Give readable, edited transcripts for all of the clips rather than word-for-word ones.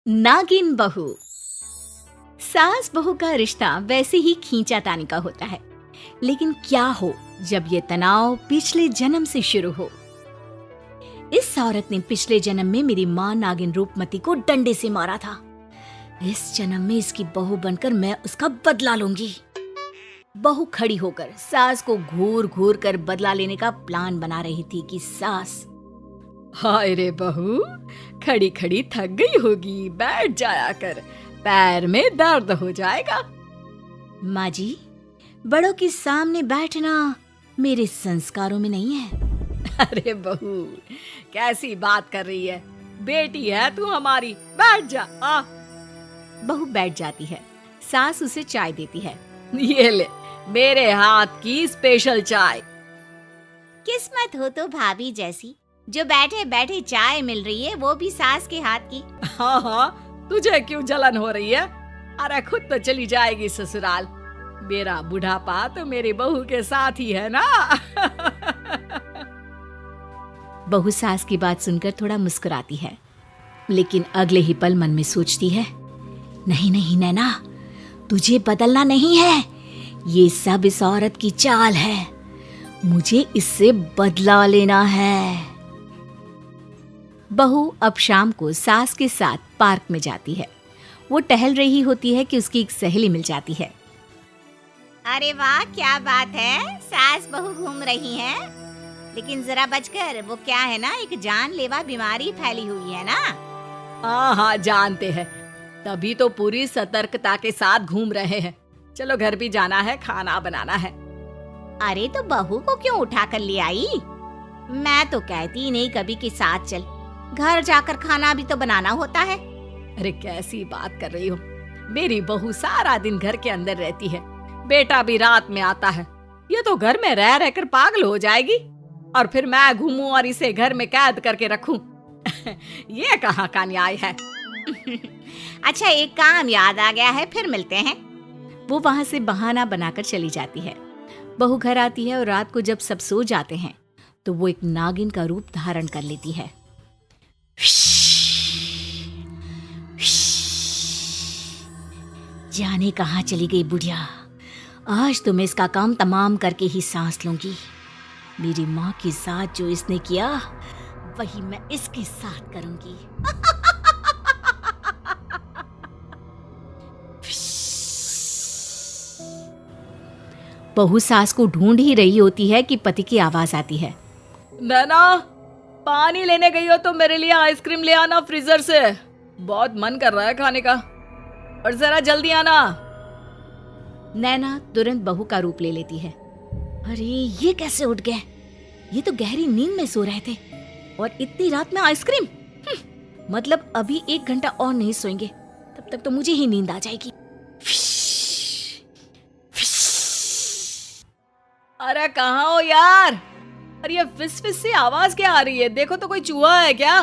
नागिन बहू। सास बहू का रिश्ता वैसे ही खींचातानी का होता है, लेकिन क्या हो जब ये तनाव पिछले जन्म से शुरू हो। इस औरत ने पिछले जन्म में मेरी माँ नागिन रूपमती को डंडे से मारा था। इस जन्म में इसकी बहू बनकर मैं उसका बदला लूंगी। बहू खड़ी होकर सास को घूर घूर कर बदला लेने का प्लान बना रही थी कि सास, हाय रे बहू, खड़ी खड़ी थक गई होगी, बैठ जाया कर, पैर में दर्द हो जाएगा। माँ जी, बड़ों के सामने बैठना मेरे संस्कारों में नहीं है। अरे बहू, कैसी बात कर रही है, बेटी है तू हमारी, बैठ जा। बहू बैठ जाती है। सास उसे चाय देती है। ये ले, मेरे हाथ की स्पेशल चाय। किस्मत हो तो भाभी जैसी, जो बैठे बैठे चाय मिल रही है, वो भी सास के हाथ की। हाँ हाँ, तुझे क्यों जलन हो रही है? अरे खुद तो चली जाएगी ससुराल। मेरा बुढ़ापा तो मेरी बहू के साथ ही है ना। बहू सास की बात सुनकर थोड़ा मुस्कुराती है, लेकिन अगले ही पल मन में सोचती है, नहीं नहीं नैना, तुझे बदलना नहीं है, ये सब इस औरत की चाल है, मुझे इससे बदला लेना है। बहू अब शाम को सास के साथ पार्क में जाती है। वो टहल रही होती है कि उसकी एक सहेली मिल जाती है। अरे वाह, क्या बात है, सास बहू घूम रही हैं। लेकिन जरा बचकर, वो क्या है ना, एक जानलेवा बीमारी फैली हुई है ना। हाँ हाँ, जानते हैं, तभी तो पूरी सतर्कता के साथ घूम रहे हैं। चलो घर भी जाना है, खाना बनाना है। अरे तो बहू को क्यों उठा कर ले आई? मैं तो कहती नहीं कभी कि साथ चल, घर जाकर खाना भी तो बनाना होता है। अरे कैसी बात कर रही हो, मेरी बहू सारा दिन घर के अंदर रहती है, बेटा भी रात में आता है। ये तो घर में रह रहकर पागल हो जाएगी, और फिर मैं घूमूं और इसे घर में कैद करके रखूं। ये कहाँ का न्याय है। अच्छा, एक काम याद आ गया है, फिर मिलते हैं। वो वहाँ से बहाना बनाकर चली जाती है। बहू घर आती है और रात को जब सब सो जाते हैं तो वो एक नागिन का रूप धारण कर लेती है। जाने कहाँ चली गई बुढ़िया, आज तो मैं इसका काम तमाम करके ही सांस लूंगी। मेरी माँ के साथ जो इसने किया, वही मैं इसके साथ करूंगी। बहू सास को ढूंढ ही रही होती है कि पति की आवाज आती है। नैना, पानी लेने गई हो तो मेरे लिए आइसक्रीम ले आना फ्रीजर से, बहुत मन कर रहा है खाने का, और जरा जल्दी आना। नैना तुरंत बहू का रूप ले लेती है। अरे ये कैसे उठ गए, ये तो गहरी नींद में सो रहे थे, और इतनी रात में आइसक्रीम, मतलब अभी 1 घंटा और नहीं सोएंगे, तब तक तो मुझे ही नींद आ जाएगी। अरे कहाँ हो यार, अरे ये फिस फिस सी आवाज क्या आ रही है, देखो तो कोई चूहा है क्या?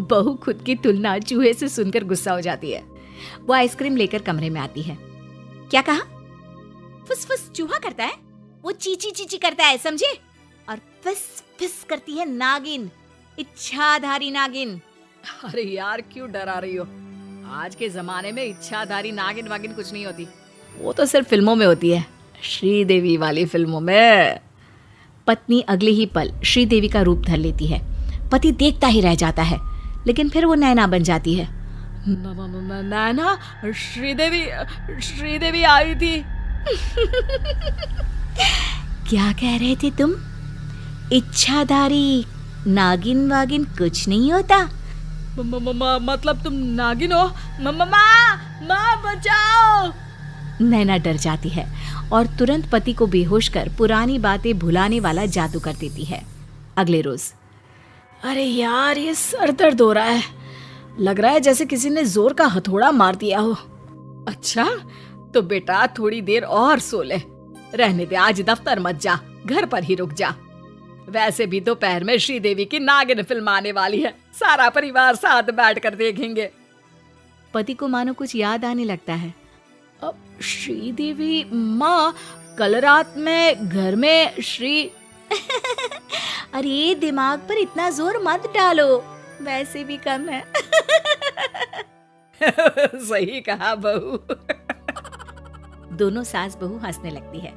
बहू खुद की तुलना चूहे से सुनकर गुस्सा हो जाती है। वो आइसक्रीम लेकर कमरे में आती है। क्या कहा? फुस फुस चूहा करता है, वो चीची चीची करता है, समझे? और फिस फिस करती है नागिन, इच्छाधारी नागिन। अरे यार क्यों डरा रही हो, आज के जमाने में इच्छाधारी नागिन वागिन कुछ नहीं होती, वो तो सिर्फ फिल्मों में होती है, श्रीदेवी वाली फिल्मों में। पत्नी अगले ही पल श्रीदेवी का रूप धर लेती है। पति देखता ही रह जाता है, लेकिन फिर वो नैना बन जाती है। नैना, श्रीदेवी आई थी। क्या कह रहे थे तुम? इच्छाधारी नागिन वागिन कुछ नहीं होता। मतलब तुम नागिन हो? माँ बचाओ। नैना डर जाती है और तुरंत पति को बेहोश कर पुरानी बातें भुलाने वाला जादू कर देती है। अगले रोज, अरे यार ये सर दर्द हो रहा है, लग रहा है जैसे किसी ने जोर का हथौड़ा मार दिया हो। अच्छा तो बेटा थोड़ी देर और सो ले, रहने दे, आज दफ्तर मत जा, घर पर ही रुक जा। वैसे भी दोपहर में श्रीदेवी की नागिन फिल्म आने वाली है, सारा परिवार साथ बैठकर देखेंगे। पति को मानो कुछ याद आने लगता है। अब श्रीदेवी माँ, कल रात में घर में श्री अरे दिमाग पर इतना जोर मत डालो, वैसे भी कम है। सही कहा बहू। दोनों सास बहू हंसने लगती है।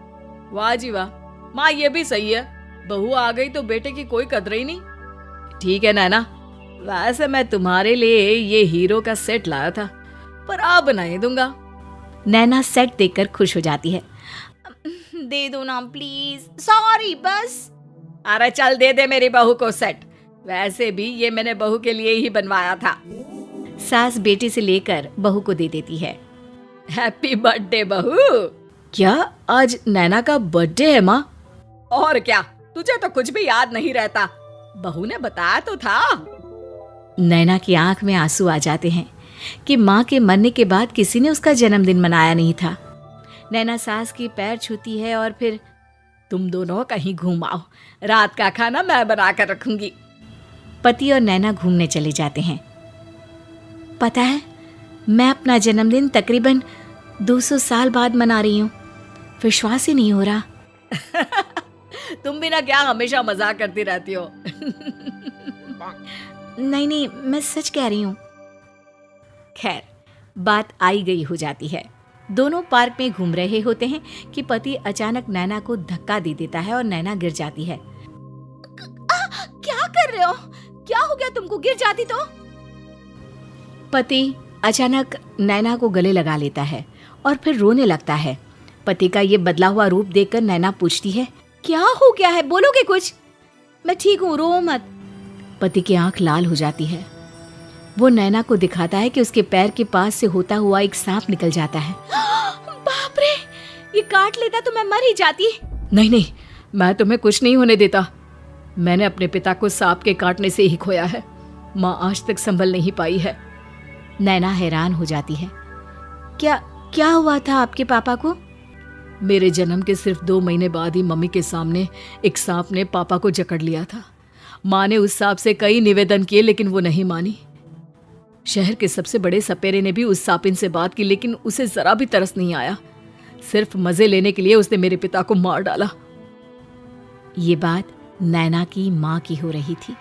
वाह जी वाह, माँ ये भी सही है, बहू आ गई तो बेटे की कोई कदर ही नहीं। ठीक है नैना, वैसे मैं तुम्हारे लिए ये हीरो का सेट लाया था, पर अब नहीं दूंगा। नैना सेट देखकर खुश हो जाती है। दे दो ना प्लीज, सॉरी बस। अरे चल दे दे मेरी बहू को सेट, वैसे भी ये मैंने बहू के लिए ही बनवाया था। सास बेटी से लेकर बहू को दे देती है। हैप्पी बर्थडे बहू। क्या आज नैना का बर्थडे है माँ? और क्या, तुझे तो कुछ भी याद नहीं रहता, बहू ने बताया तो था। नैना की आंख में आंसू आ जाते हैं कि माँ के मरने के बाद किसी ने उसका जन्मदिन मनाया नहीं था। नैना सास की पैर छूती है और फिर तुम दोनों कहीं घूम आओ, रात का खाना मैं बना कर रखूंगी। पति और नैना घूमने चले जाते हैं। पता है, मैं अपना जन्मदिन तकरीबन 200 साल बाद मना रही हूँ, विश्वास ही नहीं हो रहा। तुम भी ना क्या हमेशा मजाक करती रहती हो। नहीं, मैं सच कह रही हूँ। खैर, बात आई गई हो जाती है। दोनों पार्क में घूम रहे होते हैं कि पति अचानक नैना को धक्का दे देता है और नैना गिर जाती है। क्या कर रहे हो? क्या हो गया तुमको, गिर जाती तो? पति अचानक नैना को गले लगा लेता है और फिर रोने लगता है। पति का ये बदला हुआ रूप देखकर नैना पूछती है, क्या हो गया है, बोलोगे कुछ? मैं ठीक हूँ, रो मत। पति की आंख लाल हो जाती है। वो नैना को दिखाता है कि उसके पैर के पास से होता हुआ एक सांप निकल जाता है। बाप रे, ये काट लेता तो मैं मर ही जाती। नहीं, मैं तुम्हें कुछ नहीं होने देता। मैंने अपने पिता को सांप के काटने से ही खोया है, माँ आज तक संभल नहीं पाई है। नैना हैरान हो जाती है। क्या हुआ था आपके पापा को? मेरे जन्म के सिर्फ 2 महीने बाद ही मम्मी के सामने एक सांप ने पापा को जकड़ लिया था। माँ ने उस सांप से कई निवेदन किए लेकिन वो नहीं मानी। शहर के सबसे बड़े सपेरे ने भी उस सांपिन से बात की लेकिन उसे जरा भी तरस नहीं आया। सिर्फ मजे लेने के लिए उसने मेरे पिता को मार डाला। ये बात नैना की माँ की हो रही थी।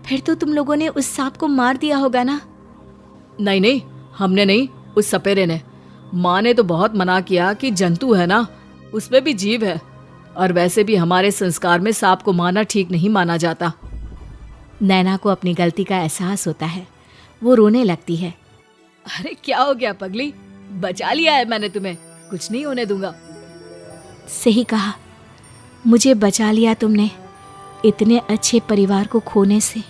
फिर तो तुम लोगों ने उस सांप को मार दिया होगा ना? नहीं, हमने नहीं, उस सपेरे ने। माँ ने तो बहुत मना किया कि जंतु है ना, उसमें भी जीव है, और वैसे भी हमारे संस्कार में सांप को मारना ठीक नहीं माना जाता। नैना को अपनी गलती का एहसास होता है। वो रोने लगती है। अरे क्या हो गया पगली, बचा लिया है मैंने तुम्हें, कुछ नहीं होने दूंगा। सही कहा, मुझे बचा लिया तुमने इतने अच्छे परिवार को खोने से।